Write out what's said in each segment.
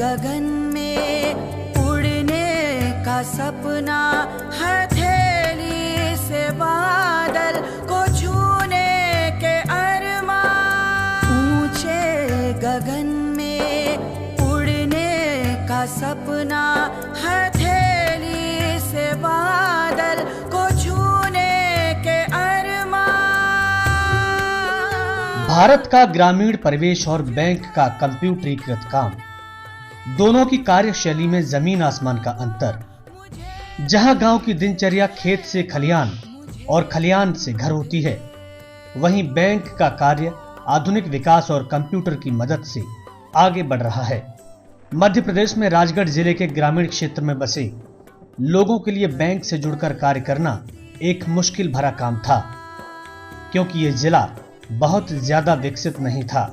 गगन में उड़ने का सपना, हथेली से बादल को छूने के अरमान। ऊंचे गगन में उड़ने का सपना, हथेली से बादल को छूने के अरमान। भारत का ग्रामीण परिवेश और बैंक का कंप्यूटरीकृत काम, दोनों की कार्यशैली में जमीन आसमान का अंतर। जहां गांव की दिनचर्या खेत से खलियान और खलियान से घर होती है, वहीं बैंक का कार्य आधुनिक विकास और कंप्यूटर की मदद से आगे बढ़ रहा है। मध्य प्रदेश में राजगढ़ जिले के ग्रामीण क्षेत्र में बसे लोगों के लिए बैंक से जुड़कर कार्य करना एक मुश्किल भरा काम था, क्योंकि यह जिला बहुत ज्यादा विकसित नहीं था।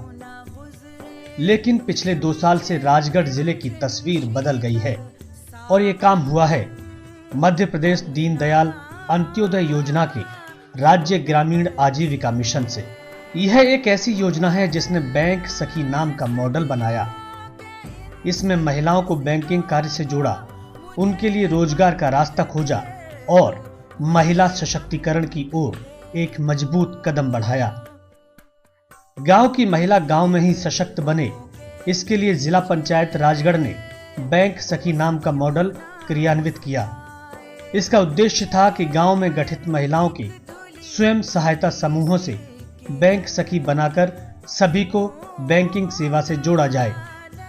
लेकिन पिछले 2 साल से राजगढ़ जिले की तस्वीर बदल गई है और ये काम हुआ है मध्य प्रदेश दीनदयाल अंत्योदय योजना के राज्य ग्रामीण आजीविका मिशन से। यह एक ऐसी योजना है जिसने बैंक सखी नाम का मॉडल बनाया। इसमें महिलाओं को बैंकिंग कार्य से जोड़ा, उनके लिए रोजगार का रास्ता खोजा और महिला सशक्तिकरण की ओर एक मजबूत कदम बढ़ाया। गांव की महिला गांव में ही सशक्त बने, इसके लिए जिला पंचायत राजगढ़ ने बैंक सखी नाम का मॉडल क्रियान्वित किया। इसका उद्देश्य था कि गांव में गठित महिलाओं के स्वयं सहायता समूहों से बैंक सखी बनाकर सभी को बैंकिंग सेवा से जोड़ा जाए।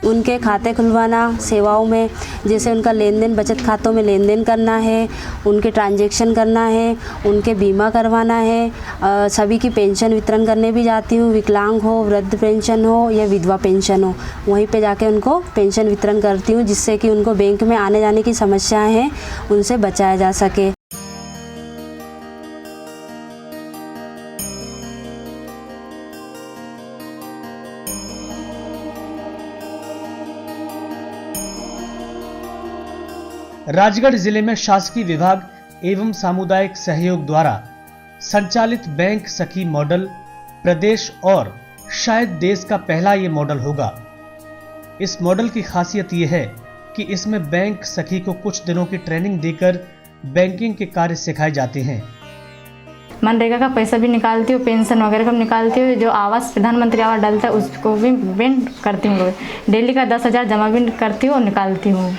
उनके खाते खुलवाना, सेवाओं में जैसे उनका लेन देन, बचत खातों में लेन देन करना है, उनके ट्रांजैक्शन करना है, उनके बीमा करवाना है। सभी की पेंशन वितरण करने भी जाती हूँ, विकलांग हो, वृद्ध पेंशन हो या विधवा पेंशन हो, वहीं पे जाके उनको पेंशन वितरण करती हूँ, जिससे कि उनको बैंक में आने जाने की समस्याएं हैं उनसे बचाया जा सके। राजगढ़ जिले में शासकीय विभाग एवं सामुदायिक सहयोग द्वारा संचालित बैंक सखी मॉडल प्रदेश और शायद देश का पहला ये मॉडल होगा। इस मॉडल की खासियत ये है कि इसमें बैंक सखी को कुछ दिनों की ट्रेनिंग देकर बैंकिंग के कार्य सिखाए जाते हैं। मनरेगा का पैसा भी निकालती हूँ, पेंशन वगैरह का निकालती हूँ, जो आवास प्रधानमंत्री आवास डालता है उसको भी पेमेंट करती हूँ। डेली का 10,000 जमा भी करती हूँ और निकालती हूँ।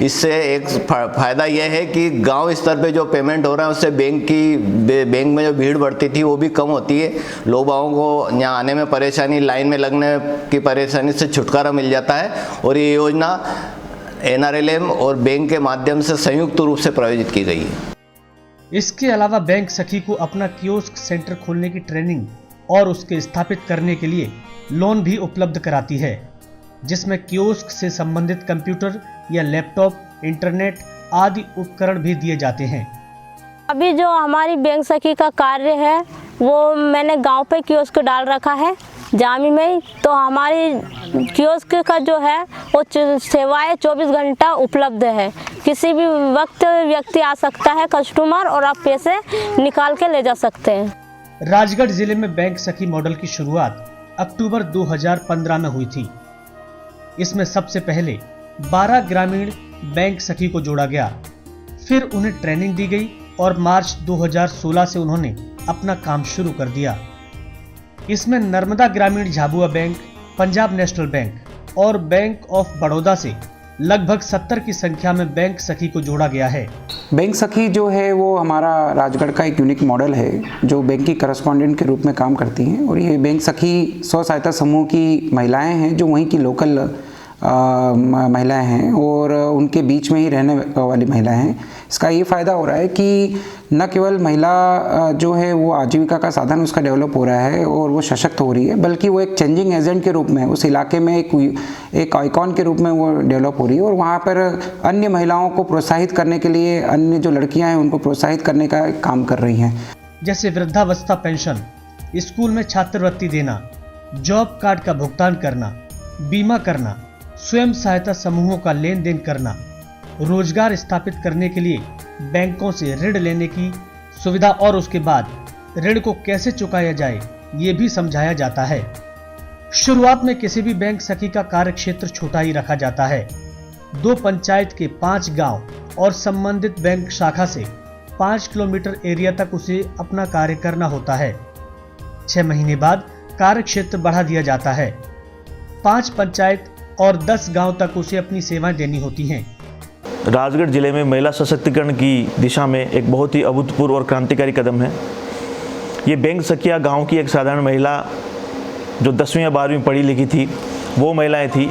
इससे एक फ़ायदा यह है कि गांव स्तर पे जो पेमेंट हो रहा है उससे बैंक में जो भीड़ बढ़ती थी वो भी कम होती है। लोगों को यहाँ आने में परेशानी, लाइन में लगने की परेशानी से छुटकारा मिल जाता है और ये योजना NRLM और बैंक के माध्यम से संयुक्त रूप से प्रायोजित की गई है। इसके अलावा बैंक सखी को अपना कियोस्क सेंटर खोलने की ट्रेनिंग और उसके स्थापित करने के लिए लोन भी उपलब्ध कराती है, जिसमें कियोस्क से संबंधित कंप्यूटर या लैपटॉप, इंटरनेट आदि उपकरण भी दिए जाते हैं। अभी जो हमारी बैंक सखी का कार्य है वो मैंने गांव पे कियोस्क डाल रखा है जामी में, तो हमारी कियोस्क का जो है वो सेवाएं 24 घंटा उपलब्ध है। किसी भी वक्त व्यक्ति आ सकता है, कस्टमर, और आप पैसे निकाल के ले जा सकते हैं। राजगढ़ जिले में बैंक सखी मॉडल की शुरुआत अक्टूबर 2015 में हुई थी। इसमें सबसे पहले 12 ग्रामीण बैंक सखी को जोड़ा गया, फिर उन्हें ट्रेनिंग दी गई और मार्च 2016 से उन्होंने अपना काम शुरू कर दिया। इसमें नर्मदा ग्रामीण Jhabua bank, Punjab national bank और बैंक ऑफ बड़ौदा से लगभग 70 की संख्या में बैंक सखी को जोड़ा गया है। बैंक सखी जो है वो हमारा राजगढ़ का एक यूनिक मॉडल है जो बैंक की करस्पॉन्डेंट के रूप में काम करती हैं, और ये बैंक सखी स्व सहायता समूह की महिलाएं हैं जो वहीं की लोकल महिलाएं हैं और उनके बीच में ही रहने वाली महिलाएं हैं। इसका ये फ़ायदा हो रहा है कि न केवल महिला जो है वो आजीविका का साधन उसका डेवलप हो रहा है और वो सशक्त हो रही है, बल्कि वो एक चेंजिंग एजेंट के रूप में उस इलाके में एक आइकॉन के रूप में वो डेवलप हो रही है, और वहाँ पर अन्य महिलाओं को प्रोत्साहित करने के लिए, अन्य जो लड़कियाँ हैं उनको प्रोत्साहित करने का काम कर रही हैं। जैसे वृद्धावस्था पेंशन, स्कूल में छात्रवृत्ति देना, जॉब कार्ड का भुगतान करना, बीमा करना, स्वयं सहायता समूहों का लेन देन करना, रोजगार स्थापित करने के लिए बैंकों से ऋण लेने की सुविधा और उसके बाद ऋण को कैसे चुकाया जाए ये भी समझाया जाता है। शुरुआत में किसी भी बैंक सखी का कार्य क्षेत्र छोटा ही रखा जाता है। 2 पंचायत के 5 गांव और संबंधित बैंक शाखा से 5 किलोमीटर एरिया तक उसे अपना कार्य करना होता है। 6 महीने बाद कार्य क्षेत्र बढ़ा दिया जाता है। 5 पंचायत और 10 गांव तक उसे अपनी सेवाएं देनी होती हैं। राजगढ़ जिले में महिला सशक्तिकरण की दिशा में एक बहुत ही अभूतपूर्व और क्रांतिकारी कदम है। ये बैंक सखिया गांव की एक साधारण महिला जो 10वीं या 12वीं पढ़ी लिखी थी, वो महिलाएं थी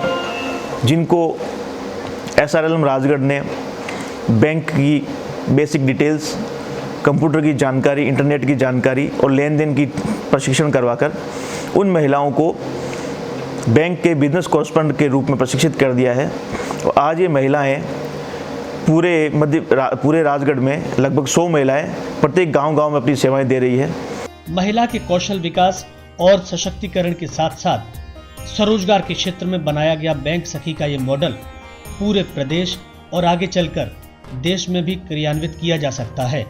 जिनको SRLM राजगढ़ ने बैंक की बेसिक डिटेल्स, कंप्यूटर की जानकारी, इंटरनेट की जानकारी और लेन देन की प्रशिक्षण करवाकर उन महिलाओं को बैंक के बिजनेस कॉरेस्पोंडेंट के रूप में प्रशिक्षित कर दिया है। और आज ये महिलाएं पूरे राजगढ़ में लगभग 100 महिलाएं प्रत्येक गांव-गांव में अपनी सेवाएं दे रही है। महिला के कौशल विकास और सशक्तिकरण के साथ साथ स्वरोजगार के क्षेत्र में बनाया गया बैंक सखी का ये मॉडल पूरे प्रदेश और आगे चलकर देश में भी क्रियान्वित किया जा सकता है।